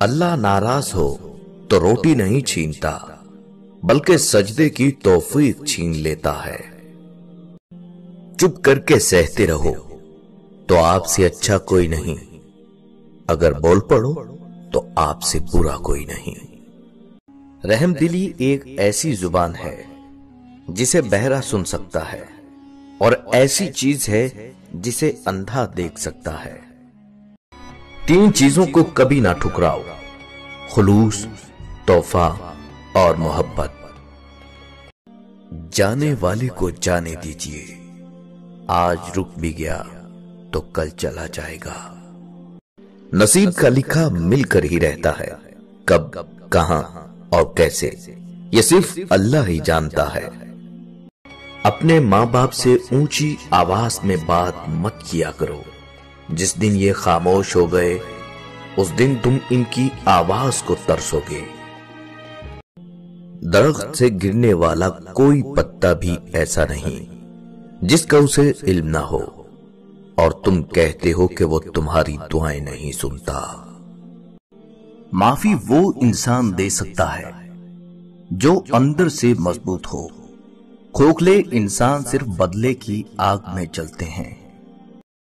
اللہ ناراض ہو تو روٹی نہیں چھینتا بلکہ سجدے کی توفیق چھین لیتا ہے۔ چپ کر کے سہتے رہو تو آپ سے اچھا کوئی نہیں، اگر بول پڑو تو آپ سے برا کوئی نہیں۔ رحم دلی ایک ایسی زبان ہے جسے بہرا سن سکتا ہے، اور ایسی چیز ہے جسے اندھا دیکھ سکتا ہے۔ تین چیزوں کو کبھی نہ ٹھکراؤ: خلوص، تحفہ اور محبت۔ جانے والے کو جانے دیجئے، آج رک بھی گیا تو کل چلا جائے گا۔ نصیب کا لکھا مل کر ہی رہتا ہے، کب، کہاں اور کیسے یہ صرف اللہ ہی جانتا ہے۔ اپنے ماں باپ سے اونچی آواز میں بات مت کیا کرو، جس دن یہ خاموش ہو گئے اس دن تم ان کی آواز کو ترسو گے۔ درخت سے گرنے والا کوئی پتا بھی ایسا نہیں جس کا اسے علم نہ ہو، اور تم کہتے ہو کہ وہ تمہاری دعائیں نہیں سنتا۔ معافی وہ انسان دے سکتا ہے جو اندر سے مضبوط ہو، کھوکھلے انسان صرف بدلے کی آگ میں جلتے ہیں۔